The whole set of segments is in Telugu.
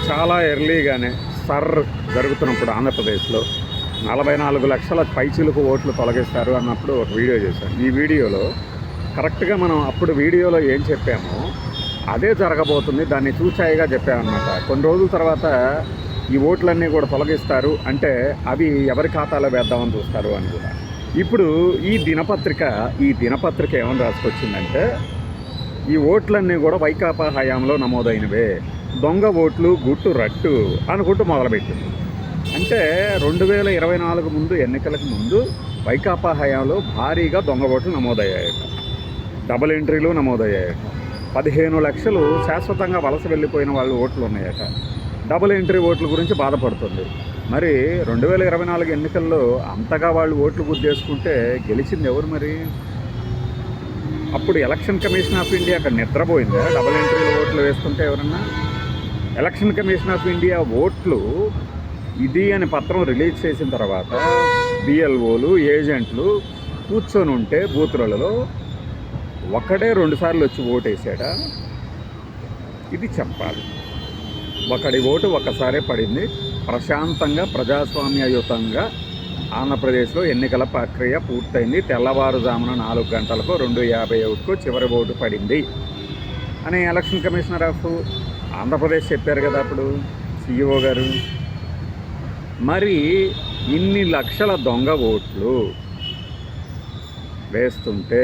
చాలా ఎర్లీగానే జరుగుతున్నప్పుడు ఆంధ్రప్రదేశ్లో 44 లక్షల పైచిలుకు ఓట్లు తొలగిస్తారు అన్నప్పుడు ఒక వీడియో చేశాను. ఈ వీడియోలో కరెక్ట్గా మనం అప్పుడు వీడియోలో ఏం చెప్పామో అదే జరగబోతుంది. దాన్ని చూచాయిగా చెప్పామన్నమాట. కొన్ని రోజుల తర్వాత ఈ ఓట్లన్నీ కూడా తొలగిస్తారు అంటే అవి ఎవరి ఖాతాలో వేద్దామని చూస్తారు అని కూడా. ఇప్పుడు ఈ దినపత్రిక ఏమని రాసుకొచ్చిందంటే ఈ ఓట్లన్నీ కూడా వైకాపా హయాంలో నమోదైనవే, దొంగ ఓట్లు గుట్టు రట్టు అనుకుంటూ మొదలుపెట్టింది. అంటే 2024 ముందు, ఎన్నికలకు ముందు వైకాపా హయాంలో భారీగా దొంగ ఓట్లు నమోదయ్యాయట, డబుల్ ఎంట్రీలు నమోదయ్యాయట, 15 లక్షలు శాశ్వతంగా వలస వెళ్ళిపోయిన వాళ్ళు ఓట్లు ఉన్నాయట. డబుల్ ఎంట్రీ ఓట్ల గురించి బాధపడుతుంది. మరి 2024 ఎన్నికల్లో అంతగా వాళ్ళు ఓట్లు గుద్దేసుకుంటే గెలిచింది ఎవరు? మరి అప్పుడు ఎలక్షన్ కమిషన్ ఆఫ్ ఇండియా అక్కడ నిద్రపోయిందా? డబుల్ ఎంట్రీలో ఓట్లు వేస్తుంటే ఎవరన్నా? ఎలక్షన్ కమిషన్ ఆఫ్ ఇండియా ఓట్లు ఇది అని పత్రం రిలీజ్ చేసిన తర్వాత బిఎల్ఓలు, ఏజెంట్లు కూర్చొని ఉంటే బూతులలో ఒకడే 2 సార్లు వచ్చి ఓటేసాడా? ఇది చెప్పాలి. ఒకడి ఓటు ఒక్కసారే పడింది. ప్రశాంతంగా ప్రజాస్వామ్యయుతంగా ఆంధ్రప్రదేశ్లో ఎన్నికల ప్రక్రియ పూర్తయింది. తెల్లవారుజామున 4 గంటలకు 2:51కు చివరి ఓటు పడింది అని ఎలక్షన్ కమిషనర్ ఆఫ్ ఆంధ్రప్రదేశ్ చెప్పారు కదా అప్పుడు సిఇఓ గారు. మరి ఇన్ని లక్షల దొంగ ఓట్లు వేస్తుంటే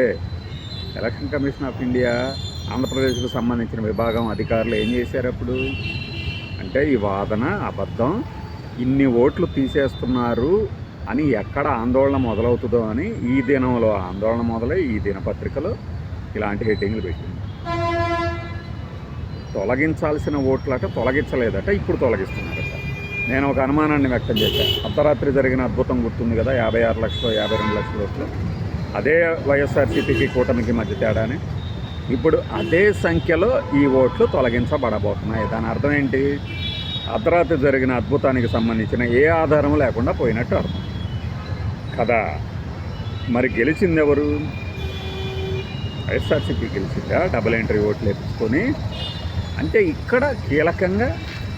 ఎలక్షన్ కమిషన్ ఆఫ్ ఇండియా ఆంధ్రప్రదేశ్కు సంబంధించిన విభాగం అధికారులు ఏం చేశారు అప్పుడు? అంటే ఈ వాదన అబద్ధం, ఇన్ని ఓట్లు తీసేస్తున్నారు అని ఎక్కడ ఆందోళన మొదలవుతుందో అని ఈ దినంలో ఆందోళన మొదలై ఈ దినపత్రికలో ఇలాంటి హెడ్డింగ్లు పెట్టింది. తొలగించాల్సిన ఓట్లట తొలగించలేదట, ఇప్పుడు తొలగిస్తున్నారట. నేను ఒక అనుమానాన్ని వ్యక్తం చేశాను. అర్ధరాత్రి జరిగిన అద్భుతం గుర్తుంది కదా, 56 లక్షలు 52 లక్షల ఓట్లు. అదే వైఎస్ఆర్సీపీకి కూటమికి మధ్య తేడానే. ఇప్పుడు అదే సంఖ్యలో ఈ ఓట్లు తొలగించబడబోతున్నాయి. దాని అర్థం ఏంటి? అర్ధరాత్రి జరిగిన అద్భుతానికి సంబంధించిన ఏ ఆధారం లేకుండా పోయినట్టు అర్థం కదా. మరి గెలిచింది ఎవరు? వైఎస్ఆర్సీపీ గెలిచిందా డబుల్ ఎంట్రీ ఓట్లు వేపించుకొని? అంటే ఇక్కడ కీలకంగా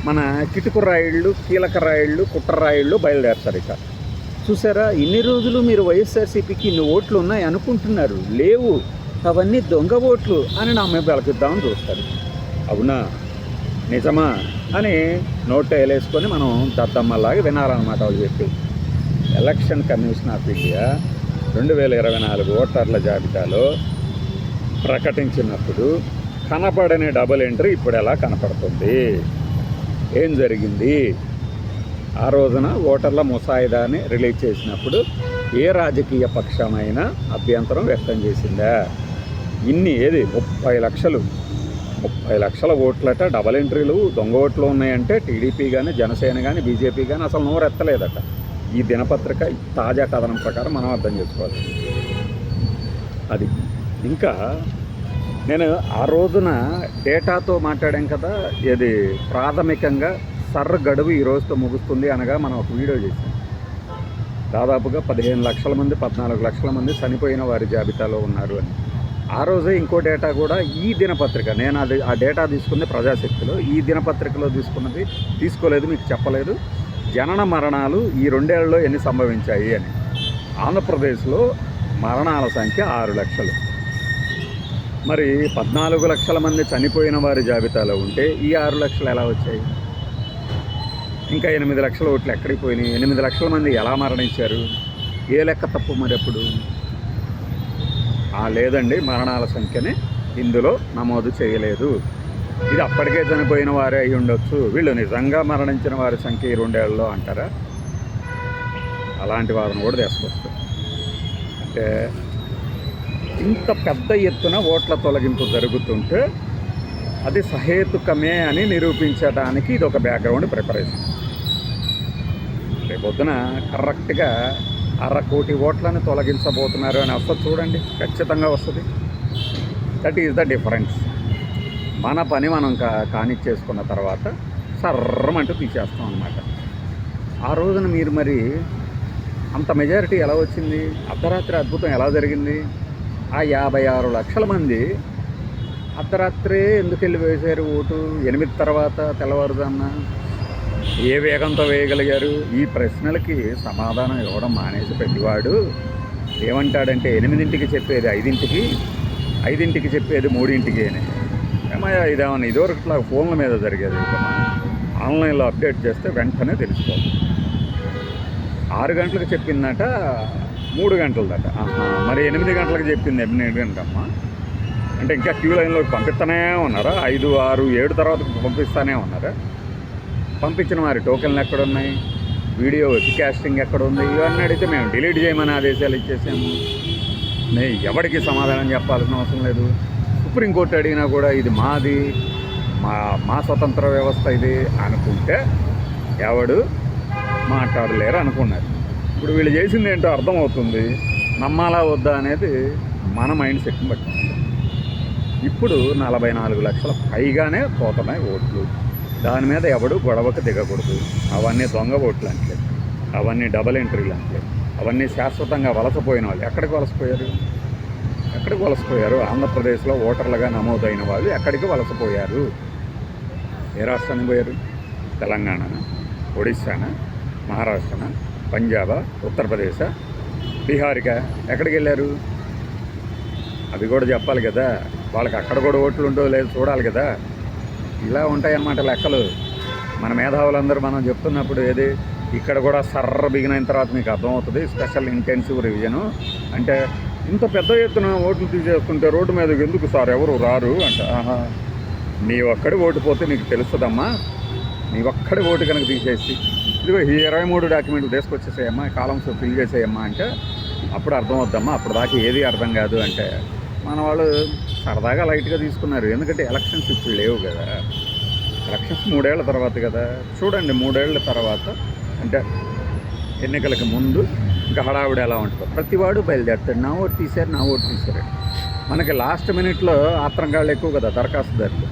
మన కిటుకు రాయిళ్ళు, కీలక రాయిళ్ళు, కుట్ర రాయిళ్ళు బయలుదేరుతారు. ఇక చూసారా, ఇన్ని రోజులు మీరు వైఎస్ఆర్సీపీకి ఇన్ని ఓట్లు ఉన్నాయి అనుకుంటున్నారు, లేవు, అవన్నీ దొంగ ఓట్లు అని నా మీద వెలకిద్దామని చూస్తారు. అవునా, నిజమా అని నోట్ వేసుకొని మనం దద్దమ్మలాగా వినాలన్నమాట వాళ్ళు చెప్పి. ఎలక్షన్ కమిషన్ ఆఫ్ ఇండియా 2024 ఓటర్ల జాబితాలో ప్రకటించినప్పుడు కనపడని డబుల్ ఎంట్రీ ఇప్పుడు ఎలా కనపడుతుంది? ఏం జరిగింది? ఆ రోజున ఓటర్ల ముసాయిదాని రిలీజ్ చేసినప్పుడు ఏ రాజకీయ పక్షమైనా అభ్యంతరం వ్యక్తం చేసిందా? ఏది 30 లక్షల ఓట్లట డబల్ ఎంట్రీలు దొంగ ఓట్లు ఉన్నాయంటే టీడీపీ కానీ, జనసేన కానీ, బీజేపీ కానీ అసలు నోరెత్తలేదట. ఈ దినపత్రిక తాజా కథనం ప్రకారం మనం అర్థం చేసుకోవాలి. అది ఇంకా నేను ఆ రోజున డేటాతో మాట్లాడాం కదా, ఇది ప్రాథమికంగా గడువు ఈ రోజుతో ముగుస్తుంది అనగా మనం ఒక వీడియో చేసాం. దాదాపుగా 15 లక్షల మంది, 14 లక్షల మంది చనిపోయిన వారి జాబితాలో ఉన్నారు అని. ఆ రోజే ఇంకో డేటా కూడా ఈ దినపత్రిక, నేను ఆ డేటా తీసుకుంది ప్రజాశక్తిలో, ఈ దినపత్రికలో తీసుకోలేదు, మీకు చెప్పలేదు. జనన మరణాలు ఈ 2 ఏళ్లలో ఎన్ని సంభవించాయి అని. ఆంధ్రప్రదేశ్లో మరణాల సంఖ్య 6 లక్షలు. మరి 14 లక్షల మంది చనిపోయిన వారి జాబితాలో ఉంటే ఈ 6 లక్షలు ఎలా వచ్చాయి? ఇంకా 8 లక్షల ఓట్లు ఎక్కడికి పోయినాయి? 8 లక్షల మంది ఎలా మరణించారు? ఏ లెక్క తప్పు మరి అప్పుడు? లేదండి, మరణాల సంఖ్యని ఇందులో నమోదు చేయలేదు, ఇది అప్పటికే చనిపోయిన వారే అయి ఉండొచ్చు, వీళ్ళు నిజంగా మరణించిన వారి సంఖ్య ఈ 2 ఏళ్లలో అంటారా? అలాంటి వారిని కూడా తీసుకొస్తారు. అంటే ఇంత పెద్ద ఎత్తున ఓట్ల తొలగింపు జరుగుతుంటే అది సహేతుకమే అని నిరూపించడానికి ఇది ఒక బ్యాక్గ్రౌండ్ ప్రిపరేషన్. రేపొద్దున కరెక్ట్గా 1/2 కోటి ఓట్లను తొలగించబోతున్నారు అని వస్తుంది చూడండి, ఖచ్చితంగా వస్తుంది. That is the difference. మన పని మనం కానిచ్చేసుకున్న తర్వాత సర్రమంటూ తీసేస్తాం అన్నమాట. ఆ రోజున మీరు మరి అంత మెజారిటీ ఎలా వచ్చింది? అర్ధరాత్రి అద్భుతం ఎలా జరిగింది? ఆ 56 లక్షల మంది అర్ధరాత్రే ఎందుకు వెళ్ళి వేశారు ఓటు 8 తర్వాత తెల్లవారుజామున ఏ వేగంతో వేయగలిగారు? ఈ ప్రశ్నలకి సమాధానం ఇవ్వడం మానేసి ప్రతివాడు ఏమంటాడంటే 8ంటికి చెప్పేది 5ంటికి, 5ంటికి చెప్పేది 3ంటికి అని. ఏమయ్యా ఇదేమన్నా ఇదివరకులా ఫోన్ల మీద జరిగేది, ఆన్లైన్లో అప్డేట్ చేస్తే వెంటనే తెలిసిపోతుంది. 6 గంటలకు చెప్పిందట 3 గంటలదట. మరి 8 గంటలకు చెప్పింది 8 గంటమ్మా అంటే ఇంకా క్యూ లైన్లో పంపిస్తూనే ఉన్నారా? 5, 6, 7 తర్వాత పంపిస్తూనే ఉన్నారా? పంపించిన మరి టోకెన్లు ఎక్కడున్నాయి? వీడియో వెబ్కాస్టింగ్ ఎక్కడ ఉంది? ఇవన్నీ అడిగితే మేము డిలీట్ చేయమని ఆదేశాలు ఇచ్చేసాము. ఎవరికి సమాధానం చెప్పాల్సిన అవసరం లేదు. సుప్రీంకోర్టు అడిగినా కూడా ఇది మాది, మా స్వతంత్ర వ్యవస్థ ఇది అనుకుంటే ఎవడు మాట్లాడలేరు అనుకున్నారు. ఇప్పుడు వీళ్ళు చేసింది ఏంటో అర్థమవుతుంది. నమ్మాలా వద్దా అనేది మన మైండ్ సెట్ని బట్టి. ఇప్పుడు 44 లక్షల పైగానే పోతున్నాయి ఓట్లు. దాని మీద ఎవడు గొడవకు దిగకూడదు. అవన్నీ దొంగ ఓట్లు అంటే, అవన్నీ డబల్ ఎంట్రీలు అంటే, అవన్నీ శాశ్వతంగా వలసపోయిన వాళ్ళు. ఎక్కడికి వలసపోయారు? ఆంధ్రప్రదేశ్లో ఓటర్లుగా నమోదైన వాళ్ళు ఎక్కడికి వలసపోయారు? ఏ రాష్ట్రానికి పోయారు? తెలంగాణనా, ఒడిశానా, మహారాష్ట్రనా, పంజాబా, ఉత్తరప్రదేశా, బీహార్కా? ఎక్కడికి వెళ్ళారు? అవి కూడా చెప్పాలి కదా. వాళ్ళకి అక్కడ కూడా ఓట్లు ఉంటో లేదో చూడాలి కదా. ఇలా ఉంటాయన్నమాట లెక్కలు. మన మేధావులందరూ మనం చెప్తున్నప్పుడు ఏది ఇక్కడ కూడా బిగిన తర్వాత మీకు అర్థమవుతుంది. స్పెషల్ ఇంటెన్సివ్ రివిజను అంటే ఇంత పెద్ద ఎత్తున ఓట్లు తీసేసుకుంటే రోడ్డు మీదకి ఎందుకు సార్ ఎవరు రారు అంటే, నీ ఒక్కడి ఓటు పోతే నీకు తెలుస్తుందమ్మా. నీ ఒక్కడి ఓటు కనుక తీసేసి ఇదిగో ఈ 23 డాక్యుమెంట్లు తీసుకొచ్చేసేయమ్మా, కాలమ్స్ ఫిల్ చేసేయమ్మా అంటే అప్పుడు అర్థమవుద్దమ్మా. అప్పుడు దాకా ఏది అర్థం కాదు అంటే మన వాళ్ళు సరదాగా లైట్గా తీసుకున్నారు. ఎందుకంటే ఎలక్షన్స్ ఇప్పుడు లేవు కదా. ఎలక్షన్స్ 3 ఏళ్ల తర్వాత కదా. చూడండి 3 ఏళ్ల తర్వాత అంటే ఎన్నికలకి ముందు ఇంకా హడావుడి ఎలా ఉంటుందో. ప్రతివాడు బయలుదేరుతాడు, నా ఓటు తీశారు. మనకి లాస్ట్ మినిట్లో ఆత్రంగాళ్ళు ఎక్కువ కదా దరఖాస్తుదారులు.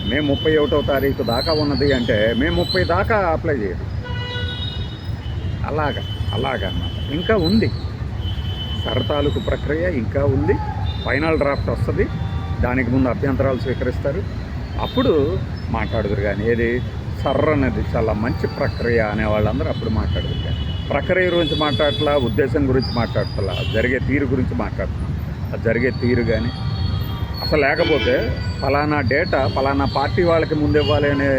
మే 31వ తారీఖు దాకా ఉన్నది అంటే మే 30 దాకా అప్లై చేయరు. అలాగన్నమాట. ఇంకా ఉంది సరతాలకు ప్రక్రియ, ఇంకా ఉంది. ఫైనల్ డ్రాఫ్ట్ వస్తుంది, దానికి ముందు అభ్యంతరాలు స్వీకరిస్తారు, అప్పుడు మాట్లాడుదురు. కానీ ఏది సర్రనేది చాలా మంచి ప్రక్రియ అనే వాళ్ళందరూ అప్పుడు మాట్లాడుదురు. కానీ ప్రక్రియ గురించి మాట్లాడట్లా, ఉద్దేశం గురించి మాట్లాడతలా, జరిగే తీరు గురించి మాట్లాడుతున్నాం. అది జరిగే తీరు కానీ అసలు లేకపోతే ఫలానా డేటా ఫలానా పార్టీ వాళ్ళకి ముందు ఇవ్వాలి అనే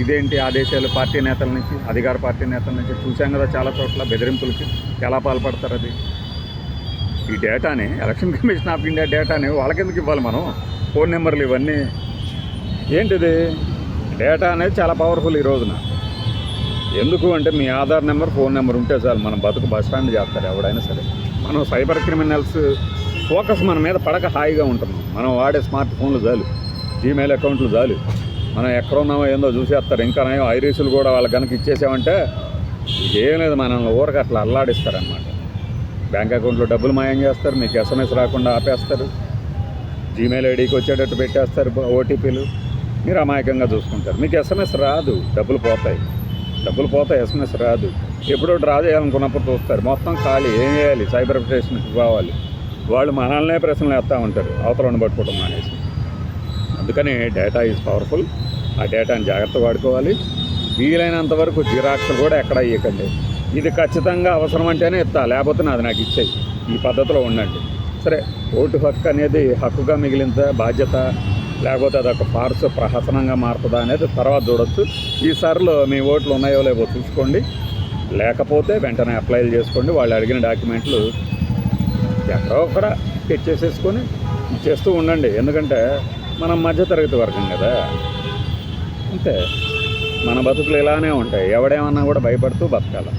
ఇదేంటి ఆదేశాలు పార్టీ నేతల నుంచి, అధికార పార్టీ నేతల నుంచి చూసాం కదా. చాలా చోట్ల బెదిరింపులకి ఎలా పాల్పడతారు. అది ఈ డేటాని ఎలక్షన్ కమిషన్ ఆఫ్ ఇండియా డేటాని వాళ్ళకెందుకు ఇవ్వాలి మనం? ఫోన్ నెంబర్లు ఇవన్నీ ఏంటిది? డేటా అనేది చాలా పవర్ఫుల్ ఈ రోజున. ఎందుకు అంటే మీ ఆధార్ నెంబర్, ఫోన్ నెంబర్ ఉంటే చాలు మన బతుకు బస్ స్టాండ్ చేస్తారు ఎవడైనా సరే. మనం సైబర్ క్రిమినల్స్ ఫోకస్ మన మీద పడక హాయిగా ఉంటున్నాం. మనం వాడే స్మార్ట్ ఫోన్లు చాలు, జీమెయిల్ అకౌంట్లు చాలు, మనం ఎక్కడ ఉన్నామో ఏందో చూసేస్తారు. ఇంకా నయం ఐరీసులు కూడా వాళ్ళకి కనుక ఇచ్చేసామంటే ఏం లేదు, మనల్ని ఊరికి అట్లా అల్లాడిస్తారనమాట. బ్యాంక్ అకౌంట్లో డబ్బులు మాయం చేస్తారు, మీకు SMS రాకుండా ఆపేస్తారు, జీమెయిల్ ఐడికి వచ్చేటట్టు పెట్టేస్తారు ఓటీపీలు. మీరు అమాయకంగా చూసుకుంటారు. మీకు SMS రాదు, డబ్బులు పోతాయి, SMS రాదు. ఎప్పుడో డ్రా చేయాలనుకున్నప్పుడు చూస్తారు, మొత్తం ఖాళీ. ఏం చేయాలి? సైబర్ స్టేషన్కి కావాలి. వాళ్ళు మనల్నే ప్రశ్నలు వేస్తూ ఉంటారు అవతలను పట్టుకోవడం మానేసి. అందుకని డేటా ఈజ్ పవర్ఫుల్. ఆ డేటాని జాగ్రత్త వాడుకోవాలి. వీలైనంత వరకు జిరాక్స్లు కూడా ఎక్కడ ఇవ్వకండి. ఇది ఖచ్చితంగా అవసరం అంటేనే ఇస్తా, లేకపోతే నాది నాకు ఇచ్చేయి. ఈ పద్ధతిలో ఉండండి. సరే, ఓటు హక్కు అనేది హక్కుగా మిగిలిందా, బాధ్యత, లేకపోతే అదొక ఫార్స్ ప్రహసనంగా మారుతుందా అనేది తర్వాత చూడొచ్చు. ఈసారిలో మీ ఓట్లు ఉన్నాయో లేవో చూసుకోండి. లేకపోతే వెంటనే అప్లైలు చేసుకోండి. వాళ్ళు అడిగిన డాక్యుమెంట్లు ఎక్కడో ఒక్కడ తెచ్చేసేసుకొని చేస్తూ ఉండండి. ఎందుకంటే మనం మధ్యతరగతి వర్గం కదా. అంతే, మన బతుకులు ఇలానే ఉంటాయి. ఎవడేమన్నా కూడా భయపడుతూ బతకాలి.